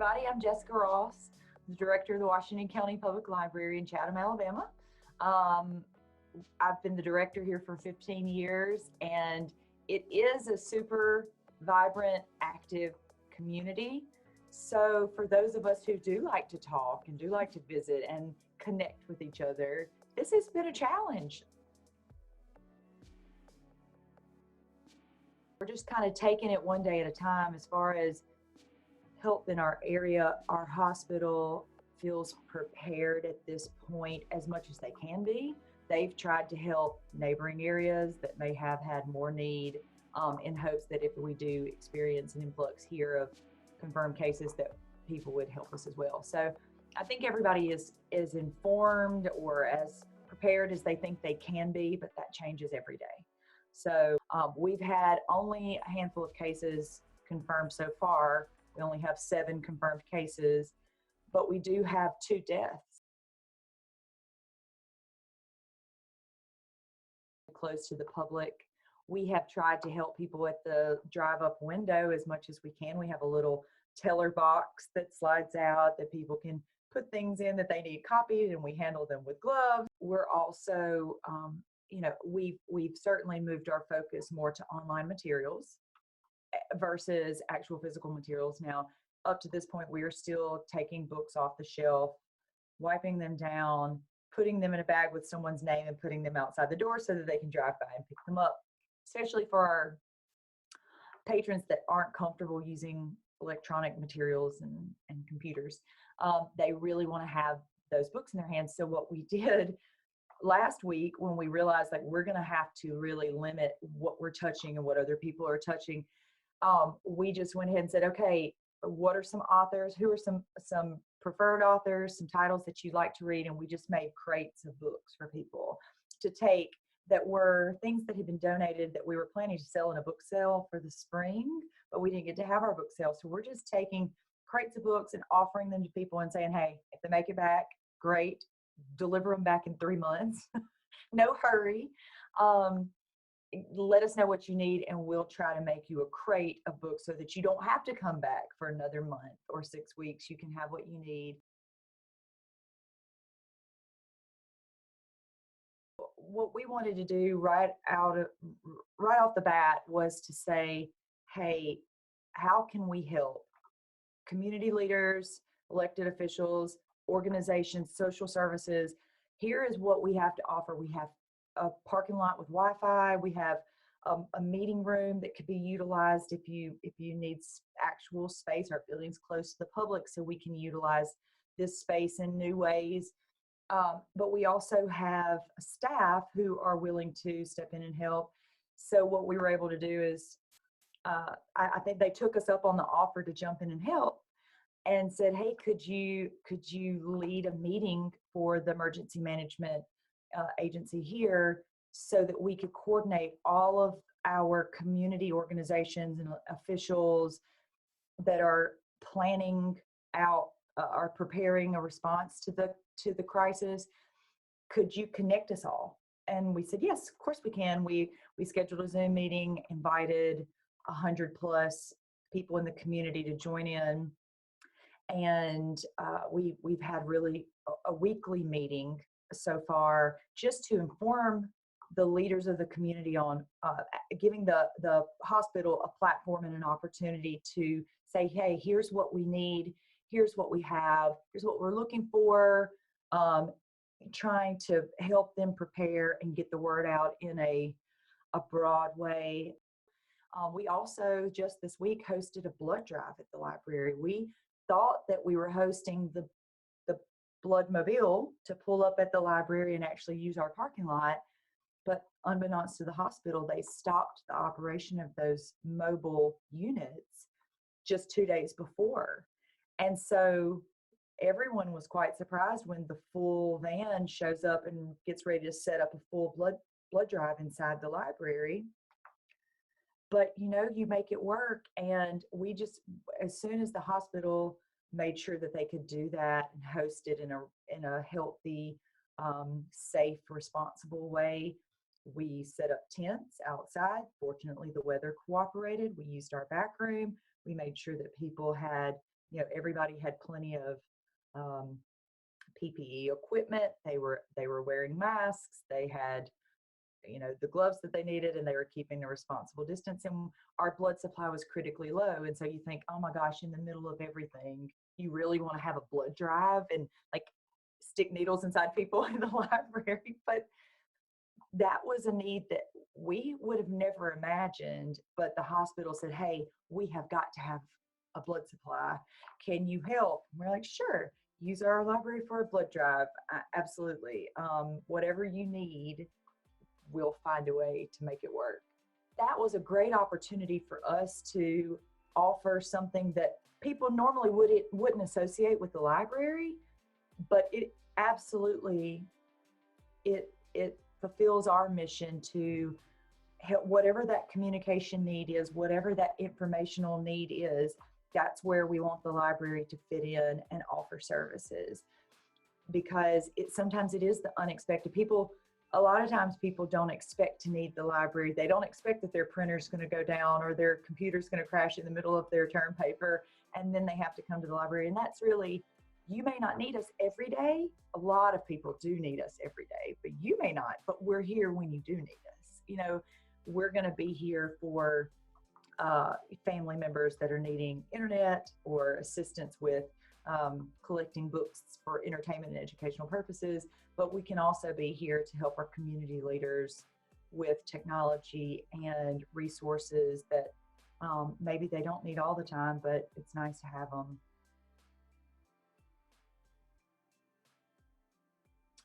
everybody. I'm Jessica Ross, the director of the Washington County Public Library in Chatham, Alabama. I've been the director here for 15 years, and it is a super vibrant, active community. So for those of us who do like to talk and do like to visit and connect with each other, this has been a challenge. We're just kind of taking it one day at a time. As far as help in our area, our hospital feels prepared at this point as much as they can be. They've tried to help neighboring areas that may have had more need in hopes that if we do experience an influx here of confirmed cases, that people would help us as well. So I think everybody is informed or as prepared as they think they can be, but that changes every day. So we've had only a handful of cases confirmed so far. We only have 7 confirmed cases, but we do have 2 deaths. Close to the public. We have tried to help people at the drive-up window as much as we can. We have a little teller box that slides out that people can put things in that they need copied, and we handle them with gloves. We're also, we've certainly moved our focus more to online materials versus actual physical materials. Now, up to this point, we are still taking books off the shelf, wiping them down, putting them in a bag with someone's name and putting them outside the door so that they can drive by and pick them up, especially for our patrons that aren't comfortable using electronic materials and computers. They really want to have those books in their hands. So what we did last week, when we realized that we're going to have to really limit what we're touching and what other people are touching, we just went ahead and said, okay, what are some authors? Who are some preferred authors, some titles that you'd like to read? And we just made crates of books for people to take that were things that had been donated that we were planning to sell in a book sale for the spring, but we didn't get to have our book sale. So we're just taking crates of books and offering them to people and saying, hey, if they make it back, great. Deliver them back in 3 months. No hurry. Let us know what you need, and we'll try to make you a crate of books so that you don't have to come back for another month or 6 weeks. You can have what you need. What we wanted to do right off the bat was to say, hey, how can we help community leaders, elected officials, organizations, social services? Here is what we have to offer. We have a parking lot with Wi-Fi. We have a meeting room that could be utilized if you need actual space. Our building's close to the public, so we can utilize this space in new ways. But we also have staff who are willing to step in and help. So what we were able to do is, I think they took us up on the offer to jump in and help, and said, hey, could you lead a meeting for the emergency management agency here so that we could coordinate all of our community organizations and officials that are planning out, are preparing a response to the crisis. Could you connect us all? And we said, yes, of course we can. We scheduled a Zoom meeting, invited 100+ people in the community to join in. And we've had really a weekly meeting so far just to inform the leaders of the community on giving the hospital a platform and an opportunity to say, hey, here's what we need, here's what we have, here's what we're looking for, trying to help them prepare and get the word out in a broad way. We also just this week hosted a blood drive at the library. We thought that we were hosting the Bloodmobile to pull up at the library and actually use our parking lot, but unbeknownst to the hospital, they stopped the operation of those mobile units just 2 days before. And so everyone was quite surprised when the full van shows up and gets ready to set up a full blood drive inside the library. But you make it work, and we just, as soon as the hospital made sure that they could do that and host it in a healthy, safe, responsible way, we set up tents outside. Fortunately, the weather cooperated. We used our back room. We made sure that people had everybody had plenty of um, PPE equipment. They were wearing masks. They had the gloves that they needed, and they were keeping a responsible distance, and our blood supply was critically low. And so you think, oh my gosh, in the middle of everything, you really want to have a blood drive and like stick needles inside people in the library. But that was a need that we would have never imagined. But the hospital said, hey, we have got to have a blood supply. Can you help? And we're like, sure, use our library for a blood drive. Absolutely. Whatever you need, we'll find a way to make it work. That was a great opportunity for us to offer something that people normally wouldn't associate with the library, but it absolutely it fulfills our mission to help whatever that communication need is, whatever that informational need is. That's where we want the library to fit in and offer services, because sometimes it is the unexpected. A lot of times people don't expect to need the library. They don't expect that their printer's going to go down or their computer's going to crash in the middle of their term paper, and then they have to come to the library. And that's really, you may not need us every day. A lot of people do need us every day, but you may not. But we're here when you do need us. We're going to be here for family members that are needing internet or assistance with collecting books for entertainment and educational purposes, but we can also be here to help our community leaders with technology and resources that maybe they don't need all the time, but it's nice to have them.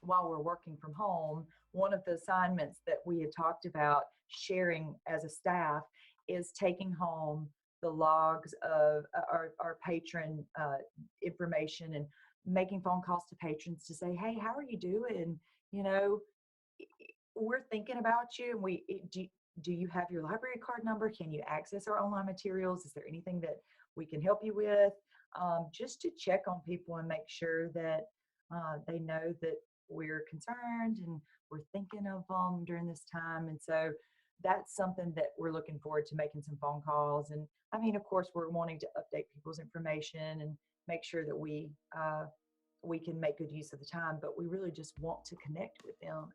While we're working from home, one of the assignments that we had talked about sharing as a staff is taking home the logs of our patron information and making phone calls to patrons to say, hey, how are you doing? We're thinking about you. And do you have your library card number? Can you access our online materials? Is there anything that we can help you with? Just to check on people and make sure that they know that we're concerned and we're thinking of them during this time. And so that's something that we're looking forward to, making some phone calls. And I mean, of course, we're wanting to update people's information and make sure that we can make good use of the time, but we really just want to connect with them.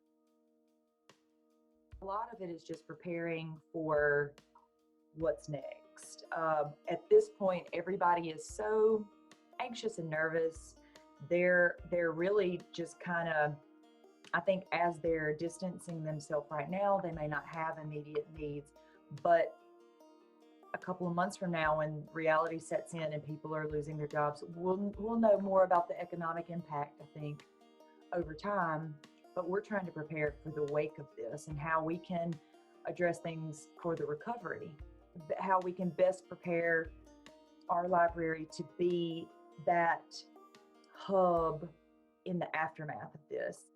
A lot of it is just preparing for what's next. At this point, everybody is so anxious and nervous. They're really just kind of, I think as they're distancing themselves right now, they may not have immediate needs, but a couple of months from now, when reality sets in and people are losing their jobs, we'll know more about the economic impact, I think, over time. But we're trying to prepare for the wake of this and how we can address things for the recovery, how we can best prepare our library to be that hub in the aftermath of this.